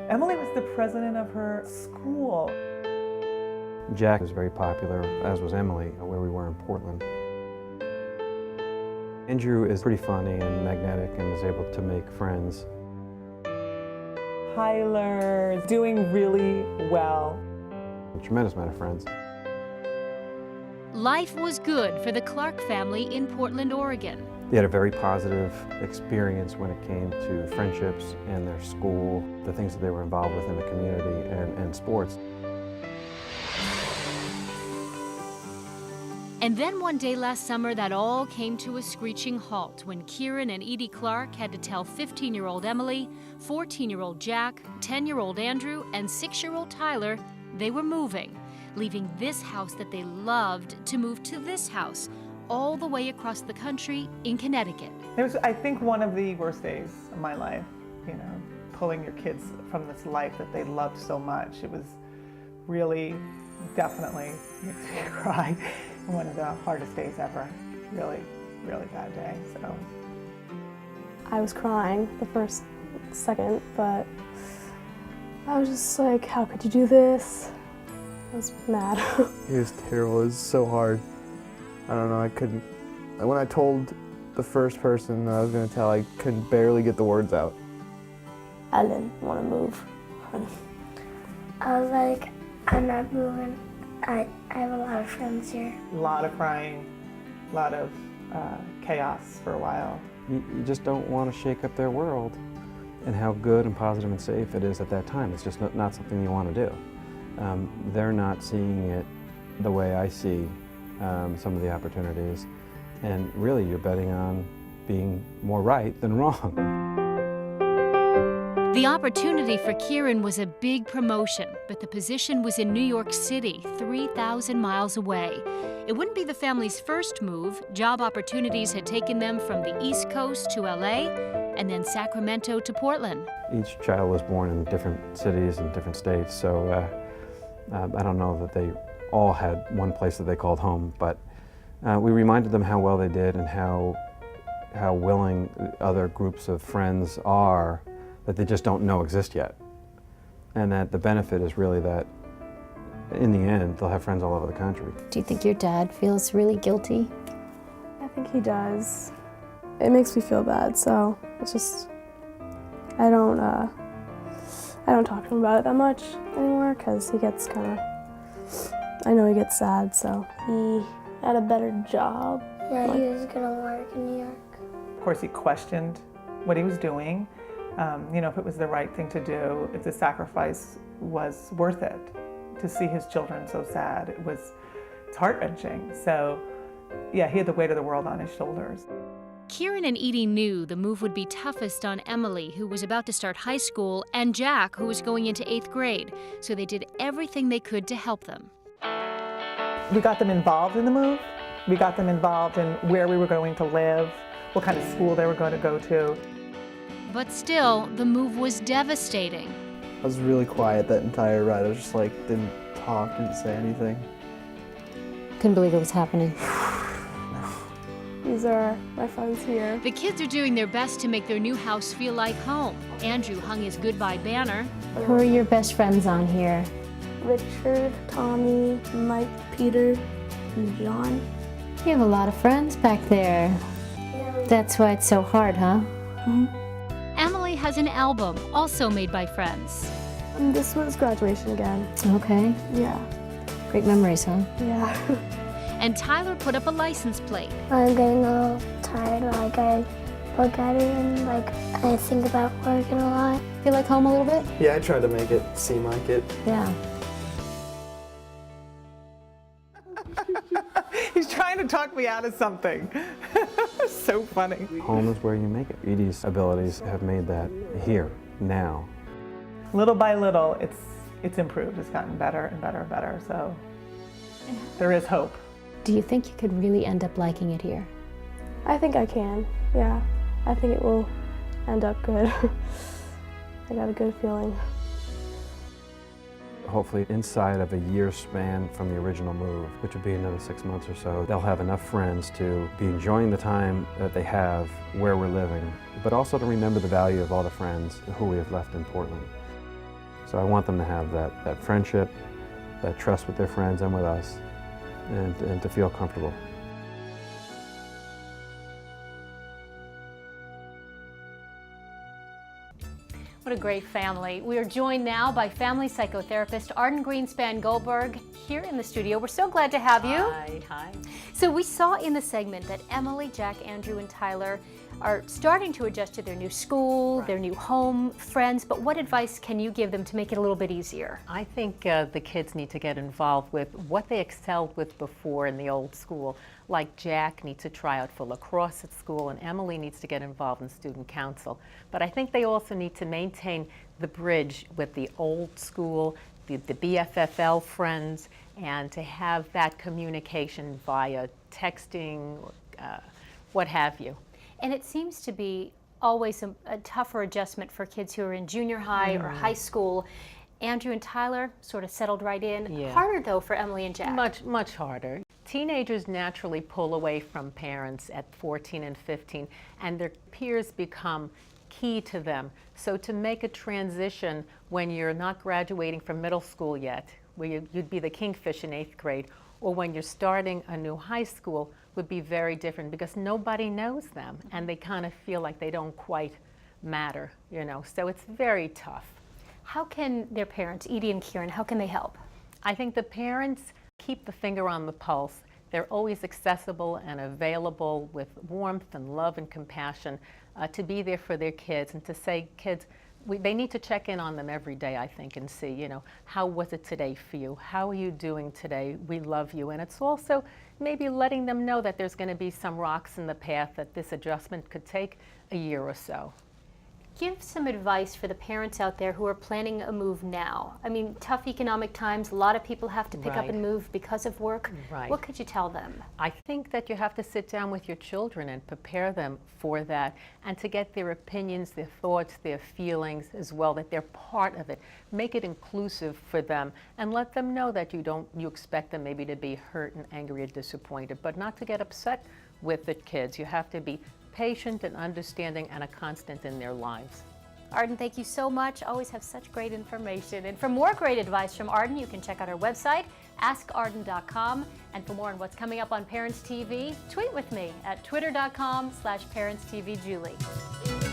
Emily was the president of her school. Jack was very popular, as was Emily, where we were in Portland. Andrew is pretty funny and magnetic and is able to make friends. Tyler is doing really well. A tremendous amount of friends. Life was good for the Clark family in Portland, Oregon. They had a very positive experience when it came to friendships and their school, the things that they were involved with in the community and sports. And then one day last summer, that all came to a screeching halt when Kieran and Edie Clark had to tell 15-year-old Emily, 14-year-old Jack, 10-year-old Andrew, and 6-year-old Tyler they were moving, leaving this house that they loved to move to this house, all the way across the country in Connecticut. It was, I think, one of the worst days of my life, you know, pulling your kids from this life that they loved so much. It was really, definitely, makes me cry. One of the hardest days ever. Really, really bad day, so. I was crying the first second, but I was just like, how could you do this? I was mad. It was terrible. It was so hard. I don't know, I couldn't. When I told the first person that I was going to tell, I could barely get the words out. I didn't want to move. I was like, I'm not moving. I have a lot of friends here. A lot of crying, a lot of chaos for a while. You just don't want to shake up their world and how good and positive and safe it is at that time. It's just not something you want to do. They're not seeing it the way I see some of the opportunities, and really you're betting on being more right than wrong. The opportunity for Kieran was a big promotion, but the position was in New York City, 3,000 miles away. It wouldn't be the family's first move. Job opportunities had taken them from the East Coast to LA, and then Sacramento to Portland. Each child was born in different cities and different states, so I don't know that they all had one place that they called home, but we reminded them how well they did and how willing other groups of friends are that they just don't know exist yet. And that the benefit is really that in the end, they'll have friends all over the country. Do you think your dad feels really guilty? I think he does. It makes me feel bad, so it's just, I don't talk to him about it that much anymore because he gets kind of, I know he gets sad, so. He had a better job. Yeah, he was gonna work in New York. Of course, he questioned what he was doing, you know, if it was the right thing to do, if the sacrifice was worth it. To see his children so sad, it's heart-wrenching. So, yeah, he had the weight of the world on his shoulders. Kieran and Edie knew the move would be toughest on Emily, who was about to start high school, and Jack, who was going into 8th grade, so they did everything they could to help them. We got them involved in the move. We got them involved in where we were going to live, what kind of school they were going to go to. But still, the move was devastating. I was really quiet that entire ride. I was just like, didn't talk, didn't say anything. Couldn't believe it was happening. These are my friends here. The kids are doing their best to make their new house feel like home. Andrew hung his goodbye banner. Who are your best friends on here? Richard, Tommy, Mike, Peter, and John. You have a lot of friends back there. That's why it's so hard, huh? Mm-hmm. Emily has an album, also made by friends. And this was graduation again. Okay. Yeah. Great memories, huh? Yeah. And Tyler put up a license plate. I'm getting a little tired, like I look at it and like I think about working a lot. Feel like home a little bit? Yeah, I tried to make it seem like it. Yeah. He's trying to talk me out of something. So funny. Home is where you make it. Edie's abilities have made that here, now. Little by little, it's improved. It's gotten better and better and better, so there is hope. Do you think you could really end up liking it here? I think I can, yeah. I think it will end up good. I got a good feeling. Hopefully inside of a year span from the original move, which would be another 6 months or so, they'll have enough friends to be enjoying the time that they have where we're living, but also to remember the value of all the friends who we have left in Portland. So I want them to have that friendship, that trust with their friends and with us, and to feel comfortable. What a great family. We are joined now by family psychotherapist Arden Greenspan Goldberg here in the studio. We're so glad to have you. Hi, hi. So we saw in the segment that Emily, Jack, Andrew, and Tyler are starting to adjust to their new school, their new home, friends, but what advice can you give them to make it a little bit easier? I think the kids need to get involved with what they excelled with before in the old school. Like Jack needs to try out for lacrosse at school, and Emily needs to get involved in student council. But I think they also need to maintain the bridge with the old school, the BFFL friends, and to have that communication via texting, what have you. And it seems to be always a tougher adjustment for kids who are in junior high or high school. Andrew and Tyler sort of settled right in. Yeah. Harder though for Emily and Jack. Much harder. Teenagers naturally pull away from parents at 14 and 15, and their peers become key to them. So to make a transition when you're not graduating from middle school yet, where you'd be the kingfish in 8th grade, or when you're starting a new high school, would be very different because nobody knows them and they kind of feel like they don't quite matter, you know, so it's very tough. How can their parents, Edie and Kieran, how can they help? I think the parents keep the finger on the pulse. They're always accessible and available with warmth and love and compassion to be there for their kids and to say, kids, they need to check in on them every day, I think, and see, you know, how was it today for you? How are you doing today? We love you. And it's also maybe letting them know that there's going to be some rocks in the path, that this adjustment could take a year or so. Give some advice for the parents out there who are planning a move now. I mean, tough economic times, a lot of people have to pick up and move because of work. Right. What could you tell them? I think that you have to sit down with your children and prepare them for that, and to get their opinions, their thoughts, their feelings as well, that they're part of it. Make it inclusive for them and let them know that you expect them maybe to be hurt and angry or disappointed, but not to get upset with the kids. You have to be patient and understanding and a constant in their lives. Arden, thank you so much. Always have such great information. And for more great advice from Arden, you can check out our website, askarden.com. And for more on what's coming up on Parents TV, tweet with me at twitter.com/ParentsTVJulie.